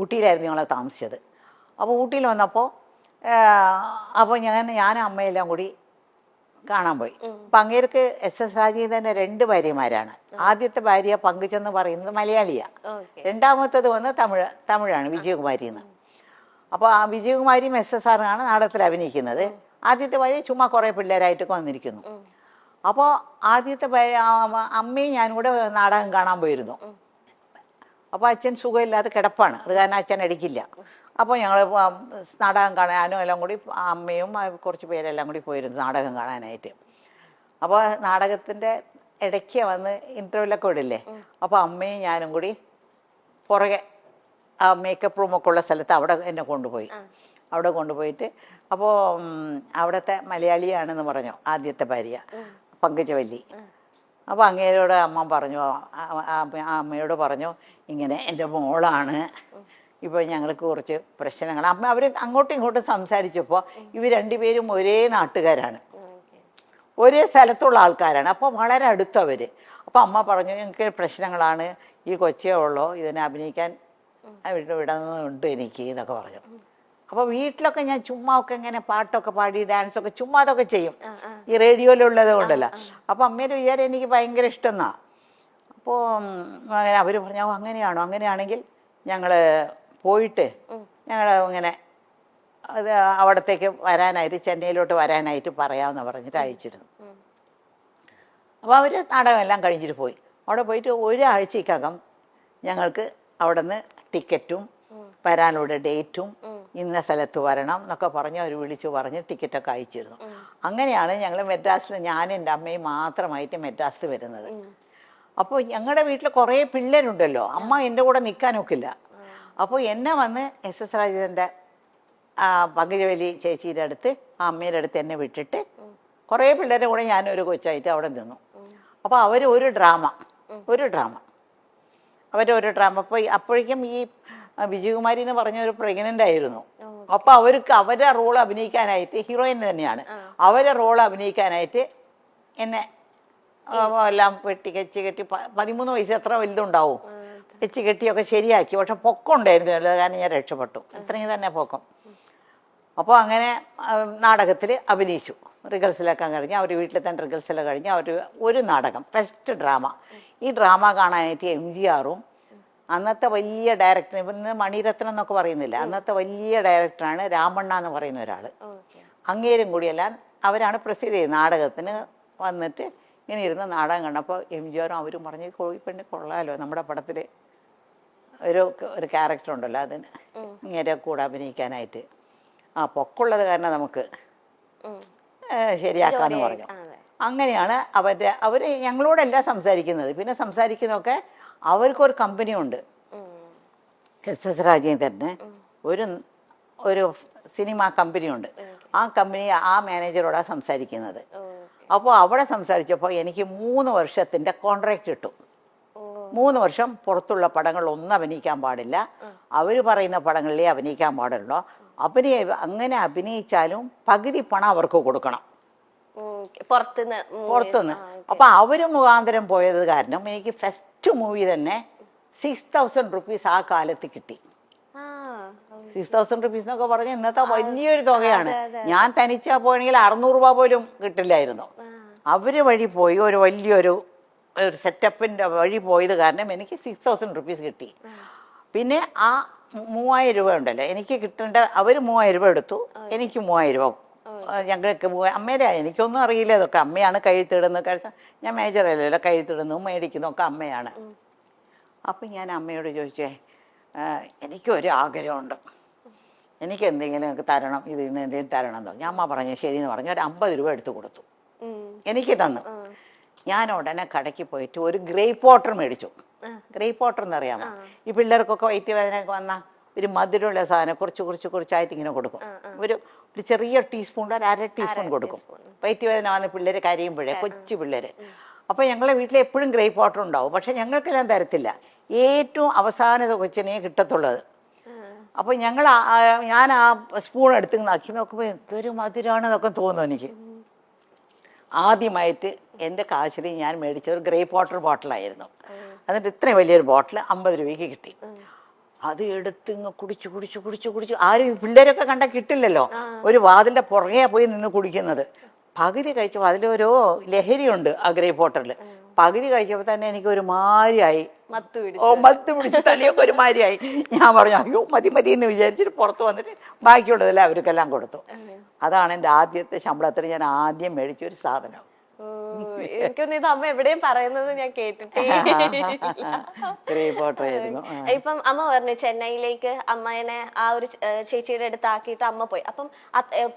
ഊട്ടിയിലായിരുന്നു ഞങ്ങൾ താമസിച്ചത്. അപ്പോൾ ഊട്ടിയിൽ വന്നപ്പോൾ അപ്പോൾ ഞാനും അമ്മയെല്ലാം കൂടി കാണാൻ പോയി. അപ്പം അങ്ങേർക്ക് എസ് രാജേന്ദ്രൻ്റെ 2 ഭാര്യമാരാണ്. ആദ്യത്തെ ഭാര്യ പങ്കുചെന്ന് പറയുന്നത് മലയാളിയാണ്. രണ്ടാമത്തത് വന്ന് തമിഴാണ്, വിജയകുമാരി എന്ന്. അപ്പോൾ ആ വിജയകുമാരിയും SSR നാടകത്തിൽ അഭിനയിക്കുന്നത്. ആദ്യത്തെ ഭാര്യ ചുമ്മാ കുറേ പിള്ളേരായിട്ടൊക്കെ വന്നിരിക്കുന്നു. അപ്പോൾ ആദ്യത്തെ അമ്മയും ഞാനും കൂടെ നാടകം കാണാൻ പോയിരുന്നു. അപ്പോൾ അച്ഛൻ സുഖമില്ലാതെ കിടപ്പാണ്, അത് കാരണം അച്ഛൻ അടിക്കില്ല. അപ്പോൾ ഞങ്ങൾ നാടകം കാണാനും എല്ലാം കൂടി അമ്മയും കുറച്ച് പേരെല്ലാം കൂടി പോയിരുന്നു നാടകം കാണാനായിട്ട്. അപ്പോൾ നാടകത്തിൻ്റെ ഇടയ്ക്ക് വന്ന് ഇൻ്റർവ്യൂലൊക്കെ വിടില്ലേ, അപ്പോൾ അമ്മയും ഞാനും കൂടി പുറകെ ആ മേക്കപ്പ് റൂമൊക്കെ ഉള്ള സ്ഥലത്ത് അവിടെ എന്നെ കൊണ്ടുപോയി. അവിടെ കൊണ്ടുപോയിട്ട് അപ്പോൾ അവിടുത്തെ മലയാളിയാണെന്ന് പറഞ്ഞു ആദ്യത്തെ ഭാര്യ പങ്കജവല്ലി. അപ്പോൾ അങ്ങേരോട് അമ്മ പറഞ്ഞു, അമ്മയോട് പറഞ്ഞു, ഇങ്ങനെ എൻ്റെ മോളാണ്, ഇപ്പോൾ ഞങ്ങൾക്ക് കുറച്ച് പ്രശ്നങ്ങൾ. അമ്മ അവർ അങ്ങോട്ടും ഇങ്ങോട്ടും സംസാരിച്ചപ്പോൾ ഇവർ രണ്ടുപേരും ഒരേ നാട്ടുകാരാണ്, ഒരേ സ്ഥലത്തുള്ള ആൾക്കാരാണ്. അപ്പോൾ വളരെ അടുത്തവർ. അപ്പോൾ അമ്മ പറഞ്ഞു, ഞങ്ങൾക്ക് പ്രശ്നങ്ങളാണ്, ഈ കൊച്ചേ ഉള്ളോ, ഇതിനെ അഭിനയിക്കാൻ വിടുന്നുണ്ട് എനിക്ക് എന്നൊക്കെ പറഞ്ഞു. അപ്പോൾ വീട്ടിലൊക്കെ ഞാൻ ചുമ്മാ ഒക്കെ ഇങ്ങനെ പാട്ടൊക്കെ പാടി ഡാൻസൊക്കെ ചുമ്മാ അതൊക്കെ ചെയ്യും, ഈ റേഡിയോയിലുള്ളത് കൊണ്ടല്ല. അപ്പോൾ അമ്മേൻ്റെ വിചാരം എനിക്ക് ഭയങ്കര ഇഷ്ടമെന്നാ. അപ്പോൾ അവർ പറഞ്ഞു, അങ്ങനെയാണോ, അങ്ങനെയാണെങ്കിൽ ഞങ്ങൾ പോയിട്ട് ഞങ്ങൾ ഇങ്ങനെ അത് അവിടത്തേക്ക് വരാനായിട്ട്, ചെന്നൈയിലോട്ട് വരാനായിട്ട് പറയാമെന്ന് പറഞ്ഞിട്ട് അയച്ചിരുന്നു. അപ്പോൾ അവർ നാടകമെല്ലാം കഴിഞ്ഞിട്ട് പോയി. അവിടെ പോയിട്ട് ഒരാഴ്ചക്കകം ഞങ്ങൾക്ക് അവിടെ നിന്ന് ടിക്കറ്റും വരാനുള്ള ഡേറ്റും ഇന്ന സ്ഥലത്ത് വരണം എന്നൊക്കെ പറഞ്ഞ് അവർ വിളിച്ചു പറഞ്ഞ് ടിക്കറ്റൊക്കെ അയച്ചിരുന്നു. അങ്ങനെയാണ് ഞങ്ങൾ മെഡ്രാസിൽ, ഞാനും എൻ്റെ അമ്മയും മാത്രമായിട്ട് മെഡ്രാസിൽ വരുന്നത്. അപ്പോൾ ഞങ്ങളുടെ വീട്ടിൽ കുറേ പിള്ളേരുണ്ടല്ലോ, അമ്മ എൻ്റെ കൂടെ നിൽക്കാനൊക്കില്ല. അപ്പോൾ എന്നെ വന്ന് SS രാജേന്ദ്രൻ്റെ പങ്കജവല്ലി ചേച്ചിയുടെ അടുത്ത്, ആ അമ്മയുടെ അടുത്ത് എന്നെ വിട്ടിട്ട് കുറേ പിള്ളേരുടെ കൂടെ ഞാനൊരു കൊച്ചായിട്ട് അവിടെ നിന്നു. അപ്പോൾ അവർ ഒരു ഡ്രാമ അവരൊരു ഡ്രാമ. അപ്പോൾ അപ്പോഴേക്കും ഈ വിജയകുമാരി എന്ന് പറഞ്ഞ ഒരു പ്രഗ്നൻ്റ് ആയിരുന്നു. അപ്പോൾ അവർക്ക് അവരുടെ റോൾ അഭിനയിക്കാനായിട്ട്, ഹീറോയിൻ തന്നെയാണ്, അവരുടെ റോൾ അഭിനയിക്കാനായിട്ട് എന്നെ എല്ലാം വെച്ച് കെട്ടി 13 വയസ്സ് എത്ര വലുതുണ്ടാവും വെച്ച് കെട്ടിയൊക്കെ ശരിയാക്കി. പക്ഷെ പൊക്കം ഉണ്ടായിരുന്നു, കാരണം ഞാൻ രക്ഷപ്പെട്ടു, ഇത്രയും തന്നെ പൊക്കം. അപ്പോൾ അങ്ങനെ നാടകത്തിൽ അഭിനയിച്ചു. റിഹേഴ്സലൊക്കെ കഴിഞ്ഞ് അവർ വീട്ടിൽ തന്നെ റിഹേഴ്സലൊക്കെ കഴിഞ്ഞ് അവർ ഒരു നാടകം, ഫസ്റ്റ് ഡ്രാമ. ഈ ഡ്രാമ കാണാനായിട്ട് MGRും അന്നത്തെ വലിയ ഡയറക്ടർ, ഇന്ന് മണിരത്നം എന്നൊക്കെ പറയുന്നില്ല, അന്നത്തെ വലിയ ഡയറക്ടറാണ് രാമണ്ണ എന്ന് പറയുന്ന ഒരാൾ, അങ്ങേരും കൂടിയെല്ലാം അവരാണ് പ്രസിദ്ധി നാടകത്തിന് വന്നിട്ട് ഇങ്ങനെ ഇരുന്ന് നാടകം കണ്ടപ്പോൾ MGRും അവരും പറഞ്ഞു, കോഴിപ്പെണ്ണി കൊള്ളാമല്ലോ, നമ്മുടെ പടത്തിൽ ഒരു ക്യാരക്ടർ ഉണ്ടല്ലോ അതിന് ഇങ്ങനെ കൂടെ അഭിനയിക്കാനായിട്ട്, പൊക്കമുള്ളത് കാരണം നമുക്ക് ശരിയാക്കാമെന്ന് പറഞ്ഞു. അങ്ങനെയാണ് അവർ ഞങ്ങളോടെല്ലാം സംസാരിക്കുന്നത്. പിന്നെ സംസാരിക്കുന്നതൊക്കെ അവർക്കൊരു കമ്പനിയുണ്ട്, SS രാജേന്ദ്രന് ഒരു സിനിമ കമ്പനിയുണ്ട്. ആ കമ്പനി ആ മാനേജറോടാണ് സംസാരിക്കുന്നത്. അപ്പോൾ അവിടെ സംസാരിച്ചപ്പോൾ എനിക്ക് 3 വർഷത്തിൻ്റെ കോൺട്രാക്റ്റ് കിട്ടും. 3 വർഷം പുറത്തുള്ള പടങ്ങളൊന്നും അഭിനയിക്കാൻ പാടില്ല, അവർ പറയുന്ന പടങ്ങളിലേ അഭിനയിക്കാൻ പാടുള്ളൂ. അങ്ങനെ അഭിനയിച്ചാലും പകുതി പണം അവർക്ക് കൊടുക്കണം പുറത്തുനിന്ന്. അപ്പൊ അവര് മുഖാന്തരം പോയത് കാരണം എനിക്ക് ഫസ്റ്റ് മൂവി തന്നെ 6000 റുപ്പീസ് ആ കാലത്ത് കിട്ടി. 6000 റുപ്പീസ് എന്നൊക്കെ പറഞ്ഞ ഇന്നത്തെ വലിയൊരു തുകയാണ്. ഞാൻ തനിച്ചാ പോയെങ്കിൽ 600 രൂപ പോലും കിട്ടില്ലായിരുന്നു. അവര് വഴി പോയി ഒരു വലിയൊരു സെറ്റപ്പിന്റെ വഴി പോയത് കാരണം എനിക്ക് 6000 റുപ്പീസ് കിട്ടി. പിന്നെ ആ 3000 രൂപ ഉണ്ടല്ലോ എനിക്ക് കിട്ടേണ്ട, അവർ 3000 രൂപ എടുത്തു, എനിക്ക് 3000 രൂപ. ഞങ്ങൾക്ക് അമ്മയുടെ, എനിക്കൊന്നും അറിയില്ല ഇതൊക്കെ, അമ്മയാണ് കഴുത്തിടുന്നത്. ഞാൻ മേജറല്ലല്ലോ, കഴുത്തിടുന്നു മേടിക്കുന്നു ഒക്കെ അമ്മയാണ്. അപ്പം ഞാൻ അമ്മയോട് ചോദിച്ചേ, എനിക്കൊരു ആഗ്രഹമുണ്ട്, എനിക്ക് എന്തെങ്കിലും തരണം, ഇതിൽ നിന്ന് എന്തെങ്കിലും തരണം എന്നോ. ഞാൻ അമ്മ പറഞ്ഞു ശരിയെന്ന് പറഞ്ഞു, ഒരു 50 രൂപ എടുത്തു കൊടുത്തു, എനിക്ക് തന്നു. ഞാൻ ഉടനെ കടയ്ക്ക് പോയിട്ട് ഒരു ഗ്രേപ്പ് വാട്ടർ മേടിച്ചു. ഗ്രേപ്പ് വാട്ടർ എന്നറിയാമോ, ഈ പിള്ളേർക്കൊക്കെ വയറ്റുവേദനയൊക്കെ വന്നാൽ ഒരു മധുരമുള്ള സാധനം കുറച്ചായിട്ട് ഇങ്ങനെ കൊടുക്കും. ഒരു ചെറിയ ടീസ്പൂൺ, ഒരു 1/2 ടീസ്പൂൺ കൊടുക്കും. വയറ്റുവേദന വന്ന പിള്ളേർ കരയുമ്പോഴേ, കൊച്ചു പിള്ളേർ. അപ്പോൾ ഞങ്ങളെ വീട്ടിൽ എപ്പോഴും ഗ്രേപ്പ് വാട്ടർ ഉണ്ടാവും, പക്ഷെ ഞങ്ങൾക്കെല്ലാം തരത്തില്ല, ഏറ്റവും അവസാനത്തെ കൊച്ചിനെ കിട്ടത്തുള്ളത്. അപ്പോൾ ഞാൻ ആ സ്പൂൺ എടുത്ത് നക്കി നോക്കുമ്പോൾ എന്തൊരു മധുരമാണെന്നൊക്കെ തോന്നുന്നു എനിക്ക്. ആദ്യമായിട്ട് എൻ്റെ കാശിൽ ഞാൻ മേടിച്ച ഒരു ഗ്രേപ്പ് വാട്ടർ ബോട്ടിലായിരുന്നു. എന്നിട്ട് ഇത്രയും വലിയൊരു ബോട്ടിൽ 50 രൂപയ്ക്ക് കിട്ടി. അത് എടുത്ത് ഇങ്ങ് കുടിച്ചു കുടിച്ചു കുടിച്ചു കുടിച്ചു. ആരും ഈ പിള്ളേരൊക്കെ കണ്ടാൽ കിട്ടില്ലല്ലോ, ഒരു വാതിലിന്റെ പുറകെ പോയി നിന്ന് കുടിക്കുന്നത്. പകുതി കഴിച്ചപ്പോൾ അതിലൊരു ലഹരിയുണ്ട് ആ ഗ്രേപ്പ് വാട്ടറിൽ. പകുതി കഴിച്ചപ്പോൾ തന്നെ എനിക്ക് ഒരു മാരിയായി, മത്ത് പിടിച്ച് തലയൊക്കെ ഒരു മാരിയായി. ഞാൻ പറഞ്ഞു അയ്യോ മതി മതി എന്ന് വിചാരിച്ചിട്ട് പുറത്ത് വന്നിട്ട് ബാക്കിയുള്ളതല്ല അവർക്കെല്ലാം കൊടുത്തു. അതാണ് എൻ്റെ ആദ്യത്തെ ശമ്പളത്തിൽ ഞാൻ ആദ്യം മേടിച്ച ഒരു സാധനം. എനിക്കൊന്നും ഇത് അമ്മ എവിടെയും പറയുന്നത് ഞാൻ കേട്ടിട്ടേ. ഇപ്പം അമ്മ പറഞ്ഞു ചെന്നൈയിലേക്ക് അമ്മേനെ ആ ഒരു ചേച്ചിയുടെ അടുത്ത് ആക്കിയിട്ട് അമ്മ പോയി. അപ്പം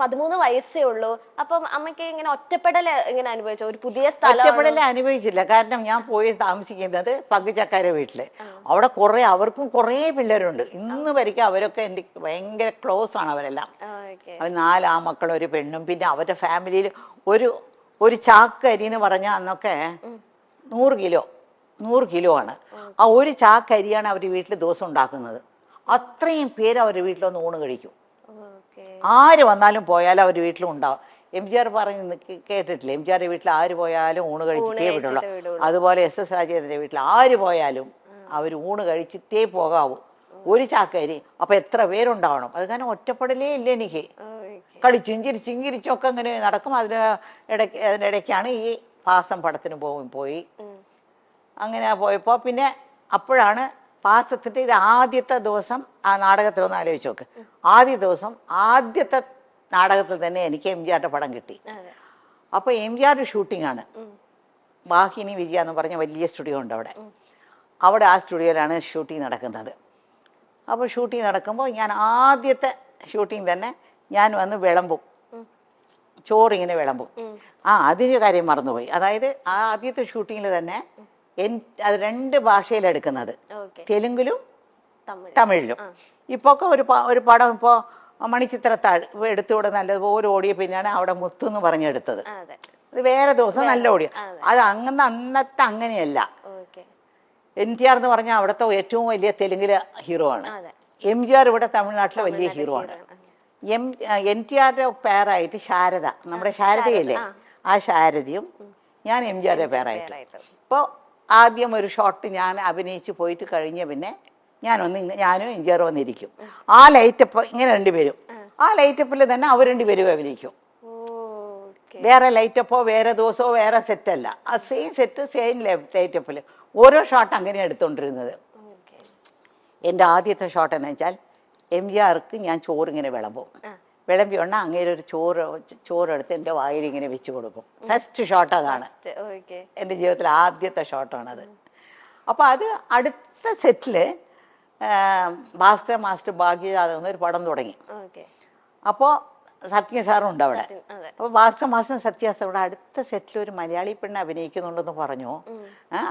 13 വയസ്സേ ഉള്ളൂ. അപ്പം അമ്മയ്ക്ക് ഇങ്ങനെ ഒറ്റപ്പെടൽ ഇങ്ങനെ അനുഭവിച്ചു? ഒരു പുതിയ സ്ഥലം ഒറ്റപ്പെടൽ അനുഭവിച്ചില്ല. കാരണം ഞാൻ പോയി താമസിക്കുന്നത് പങ്കുചക്കാര വീട്ടില്. അവിടെ അവർക്കും കുറേ പിള്ളേരുണ്ട്. ഇന്ന് വരെയ്ക്കും അവരൊക്കെ എൻ്റെ ഭയങ്കര ക്ലോസ് ആണ് അവരെല്ലാം. അവർ 4 ആമക്കളും ഒരു പെണ്ണും. പിന്നെ അവരുടെ ഫാമിലിയിൽ ഒരു ചാക്ക് അരി എന്ന് പറഞ്ഞാൽ അന്നൊക്കെ 100 കിലോ ആണ്. ആ ഒരു ചാക്ക് അരിയാണ് അവർ വീട്ടിൽ ദിവസം ഉണ്ടാക്കുന്നത്. അത്രയും പേര് അവരുടെ വീട്ടിലൊന്ന് ഊണ് കഴിക്കും. ആര് വന്നാലും പോയാലും അവർ വീട്ടിലും ഉണ്ടാവും. MGR പറഞ്ഞ് കേട്ടിട്ടില്ലേ, MGR വീട്ടിൽ ആര് പോയാലും ഊണ് കഴിച്ചിട്ടേ വിടുള്ളൂ. അതുപോലെ SS രാജേന്ദ്രൻ്റെ വീട്ടിൽ ആര് പോയാലും അവർ ഊണ് കഴിച്ചിട്ടേ പോകാവൂ. ഒരു ചാക്കരി. അപ്പൊ എത്ര പേരുണ്ടാവണം. അത് കാരണം ഒറ്റപ്പെടലേ ഇല്ല എനിക്ക്. കളിച്ചും ചിരിച്ചും ചിരിച്ചൊക്കെ അങ്ങനെ നടക്കും. അതിനിടയ്ക്കാണ് ഈ പാസം പടത്തിന് പോയി. അങ്ങനെ പോയപ്പോൾ പിന്നെ അപ്പോഴാണ് പാസത്തിൻ്റെ ഇത് ആദ്യത്തെ ദിവസം ആ നാടകത്തിലൊന്ന് ആലോചിച്ച് നോക്ക്. ആദ്യത്തെ നാടകത്തിൽ തന്നെ എനിക്ക് MGRന്റെ പടം കിട്ടി. അപ്പോൾ MGR ഷൂട്ടിംഗ് ആണ്. വാഹിനി വിജയ എന്ന് പറഞ്ഞ വലിയ സ്റ്റുഡിയോ ഉണ്ട് അവിടെ ആ സ്റ്റുഡിയോയിലാണ് ഷൂട്ടിംഗ് നടക്കുന്നത്. അപ്പോൾ ഷൂട്ടിംഗ് നടക്കുമ്പോൾ ഞാൻ ആദ്യത്തെ ഷൂട്ടിംഗ് തന്നെ ഞാൻ വന്ന് വിളമ്പും, ചോറിങ്ങനെ വിളമ്പും. അതിൻ്റെ കാര്യം മറന്നുപോയി. അതായത് ആ ആദ്യത്തെ ഷൂട്ടിങ്ങിൽ തന്നെ അത് 2 ഭാഷയിലെടുക്കുന്നത്, തെലുങ്കിലും തമിഴിലും. ഇപ്പോൾ ഒക്കെ ഒരു പടം ഇപ്പോൾ മണിച്ചിത്രത്താഴ് എടുത്തുകൂടെ നല്ലതുപോലെ ഓടിയ പിന്നെയാണ് അവിടെ മുത്തു എന്ന് പറഞ്ഞെടുത്തത്. അത് വേറെ ദിവസം നല്ല ഓടിയ. അത് അന്നത്തെ അങ്ങനെയല്ല. NTR എന്ന് പറഞ്ഞാൽ അവിടുത്തെ ഏറ്റവും വലിയ തെലുങ്കിലെ ഹീറോ ആണ്. MGR ഇവിടെ തമിഴ്നാട്ടിലെ വലിയ ഹീറോ ആണ്. NTRന്റെ പേരായിട്ട് ശാരദ, നമ്മുടെ ശാരദയില്ലേ, ആ ശാരദയും ഞാൻ MGRന്റെ പേരായിട്ട്. ഇപ്പോൾ ആദ്യം ഒരു ഷോട്ട് ഞാൻ അഭിനയിച്ച് പോയിട്ട് കഴിഞ്ഞ പിന്നെ ഞാനും MGR വന്നിരിക്കും. ആ ലൈറ്റപ്പ് ഇങ്ങനെ 2 പേരും, ആ ലൈറ്റപ്പിൽ തന്നെ അവർ 2 പേരും അഭിനയിക്കും. വേറെ ലൈറ്റപ്പോ വേറെ ദിവസമോ വേറെ സെറ്റല്ല, ആ സെയിം സെറ്റ് സെയിം ലൈറ്റപ്പിൽ ഓരോ ഷോട്ട് അങ്ങനെ എടുത്തോണ്ടിരുന്നത്. എൻ്റെ ആദ്യത്തെ ഷോട്ട് എന്ന് വെച്ചാൽ MGRക്ക് ഞാൻ ചോറിങ്ങനെ വിളമ്പി ഉണ്ടെങ്കിൽ അങ്ങേരെ ഒരു ചോറെടുത്ത് എൻ്റെ വായിൽ ഇങ്ങനെ വെച്ച് കൊടുക്കും. ഫസ്റ്റ് ഷോട്ട് അതാണ്. എൻ്റെ ജീവിതത്തിലെ ആദ്യത്തെ ഷോട്ടാണത്. അപ്പോൾ അത് അടുത്ത സെറ്റില് ഭാസ്കര മാസ്റ്റർ ഭാഗ്യജാതകം ഒരു പടം തുടങ്ങി. അപ്പോൾ സത്യ സാറും ഉണ്ട് അവിടെ. അപ്പോൾ ഭാസ്കര മാസ്റ്റർ സത്യ സാറുടെ അടുത്ത സെറ്റിൽ ഒരു മലയാളി പെണ്ണ് അഭിനയിക്കുന്നുണ്ടെന്ന് പറഞ്ഞു.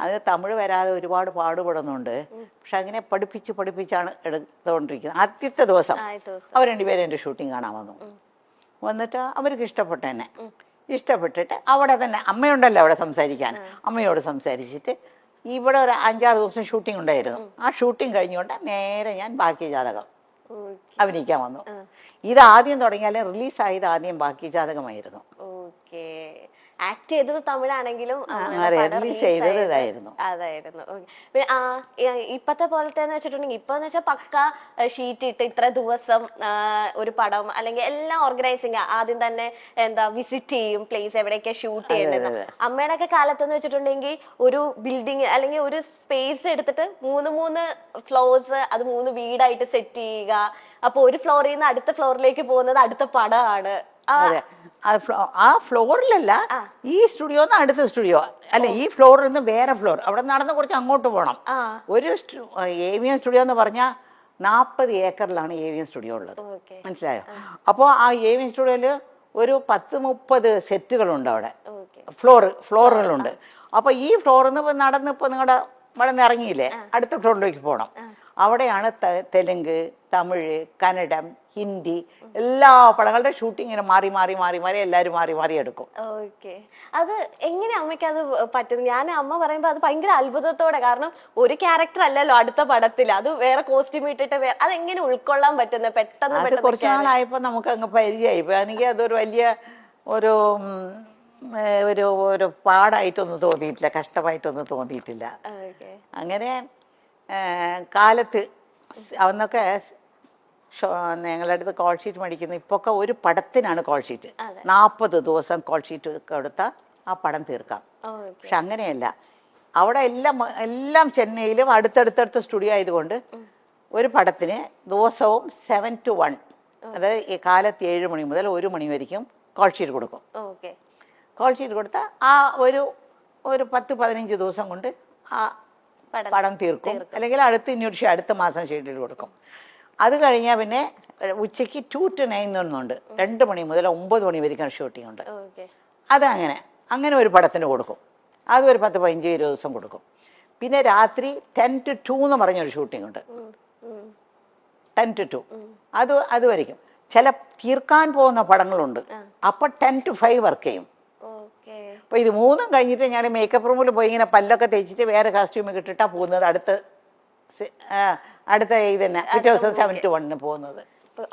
അതിന് തമിഴ് വരാതെ ഒരുപാട് പാടുപെടുന്നുണ്ട്. പക്ഷെ അങ്ങനെ പഠിപ്പിച്ചാണ് എടുത്തുകൊണ്ടിരിക്കുന്നത്. ആദ്യത്തെ ദിവസം അവർ 2 പേരും എൻ്റെ ഷൂട്ടിങ് കാണാൻ വന്നിട്ട് അവർക്ക് ഇഷ്ടപ്പെട്ടിട്ട് അവിടെ തന്നെ അമ്മയുണ്ടല്ലോ അവിടെ സംസാരിക്കാൻ, അമ്മയോട് സംസാരിച്ചിട്ട് ഇവിടെ ഒരു 5-6 ദിവസം ഷൂട്ടിംഗ് ഉണ്ടായിരുന്നു. ആ ഷൂട്ടിംഗ് കഴിഞ്ഞുകൊണ്ട് നേരെ ഞാൻ ഭാഗ്യജാതകം അഭിനയിക്കാൻ വന്നു. ഇത് ആദ്യം തുടങ്ങിയാലും റിലീസായത് ആദ്യം ഭാഗ്യജാതകമായിരുന്നു. ആക്ട് ചെയ്തത് തമിഴാണെങ്കിലും അതായിരുന്നു. പിന്നെ ഇപ്പത്തെ പോലത്തെ വെച്ചിട്ടുണ്ടെങ്കിൽ ഇപ്പൊ വെച്ചാൽ പക്ക ഷീറ്റ് ഇട്ട് ഇത്ര ദിവസം ഒരു പടം അല്ലെങ്കിൽ എല്ലാം ഓർഗനൈസിങ് ആദ്യം തന്നെ വിസിറ്റ് ചെയ്യും പ്ലേസ് എവിടെയൊക്കെ ഷൂട്ട് ചെയ്യേണ്ടത്. അമ്മയുടെ ഒക്കെ കാലത്തെന്ന് വെച്ചിട്ടുണ്ടെങ്കിൽ ഒരു ബിൽഡിങ് അല്ലെങ്കിൽ ഒരു സ്പേസ് എടുത്തിട്ട് 3 ഫ്ലോർസ് അത് 3 വീടായിട്ട് സെറ്റ് ചെയ്യുക. അപ്പൊ ഒരു ഫ്ലോറിൽ നിന്ന് അടുത്ത ഫ്ലോറിലേക്ക് പോകുന്നത് അടുത്ത പടമാണ്. ആ ഫ്ലോറിലല്ല, ഈ സ്റ്റുഡിയോ അടുത്ത സ്റ്റുഡിയോ അല്ല, ഈ ഫ്ലോറിൽ നിന്ന് വേറെ ഫ്ലോർ, അവിടെ നടന്ന് കുറച്ച് അങ്ങോട്ട് പോകണം. ഒരു AVM സ്റ്റുഡിയോ എന്ന് പറഞ്ഞാൽ 40 ഏക്കറിലാണ് AVM സ്റ്റുഡിയോ ഉള്ളത്. മനസ്സിലായോ? അപ്പോൾ ആ AVM സ്റ്റുഡിയോയില് ഒരു 10-30 സെറ്റുകളുണ്ട് അവിടെ, ഫ്ലോറുകളുണ്ട്. അപ്പോൾ ഈ ഫ്ലോറിൽ നിന്ന് നടന്ന് ഇപ്പോൾ നിങ്ങളുടെ ഇവിടെ നിന്ന് ഇറങ്ങിയില്ലേ, അടുത്ത ഫ്ലോറിലേക്ക് പോകണം. അവിടെയാണ് തെലുങ്ക്, തമിഴ്, കന്നഡം, ഹിന്ദി എല്ലാ പടങ്ങളുടെ ഷൂട്ടിങ്ങിന് മാറി എല്ലാവരും മാറി എടുക്കും. അത് എങ്ങനെ അമ്മയ്ക്ക് അത് പറ്റും? ഞാൻ അമ്മ പറയുമ്പോ അത് ഭയങ്കര അത്ഭുതത്തോടെ, കാരണം ഒരു ക്യാരക്ടർ അല്ലല്ലോ അടുത്ത പടത്തിൽ, അത് വേറെ കോസ്റ്റ്യൂം ഇട്ടിട്ട് അതെങ്ങനെ ഉൾക്കൊള്ളാൻ പറ്റുന്നത്? പെട്ടെന്ന് കുറച്ച് നാളായപ്പോ നമുക്ക് അങ്ങ് പരിചയമായി. എനിക്ക് അതൊരു വലിയ ഒരു ഒരു പാടായിട്ടൊന്നും തോന്നിയിട്ടില്ല, കഷ്ടമായിട്ടൊന്നും തോന്നിയിട്ടില്ല. അങ്ങനെ കാലത്ത് അന്നൊക്കെ ഞങ്ങളുടെ അടുത്ത് കോൾ ഷീറ്റ് മേടിക്കുന്നത് ഇപ്പൊക്കെ ഒരു പടത്തിനാണ് കോൾ ഷീറ്റ്. 40 ദിവസം കോൾ ഷീറ്റ് കൊടുത്താൽ ആ പടം തീർക്കാം. പക്ഷെ അങ്ങനെയല്ല, അവിടെ എല്ലാം ചെന്നൈയിലും അടുത്തടുത്തടുത്ത് സ്റ്റുഡിയോ ആയതുകൊണ്ട് ഒരു പടത്തിന് ദിവസവും 7 to 1, അതായത് ഈ കാലത്ത് 7 മണി മുതൽ 1 മണി വരെയും കോൾ ഷീറ്റ് കൊടുക്കും. കോൾ ഷീറ്റ് കൊടുത്താൽ ആ ഒരു 10-15 ദിവസം കൊണ്ട് ആ പടം തീർക്കും. അല്ലെങ്കിൽ അടുത്ത മാസം ഷെഡ്യൂൾ കൊടുക്കും. അത് കഴിഞ്ഞാൽ പിന്നെ ഉച്ചയ്ക്ക് 2 to 9 ഒന്നുണ്ട്, 2 മണി മുതൽ 9 മണി വരെയും ഷൂട്ടിംഗ് ഉണ്ട്. അത് അങ്ങനെ ഒരു പടത്തിന് കൊടുക്കും. അത് ഒരു 10-15 ദിവസം കൊടുക്കും. പിന്നെ രാത്രി 10 to 2 എന്ന് പറഞ്ഞൊരു ഷൂട്ടിംഗ് ഉണ്ട്, 10 to 2. അത് വരയ്ക്കും. ചില തീർക്കാൻ പോകുന്ന പടങ്ങളുണ്ട്, അപ്പം 10 to 5 വർക്ക് ചെയ്യും. അപ്പോൾ ഇത് മൂന്നും കഴിഞ്ഞിട്ട് ഞാൻ മേക്കപ്പ് റൂമിൽ പോയി ഇങ്ങനെ പല്ലൊക്കെ തേച്ചിട്ട് വേറെ കോസ്റ്റ്യൂം ഇട്ടിട്ടാണ് പോകുന്നത്. അടുത്ത ഇത് തന്നെ പിറ്റേ ദിവസം 7 to 1 പോകുന്നത്.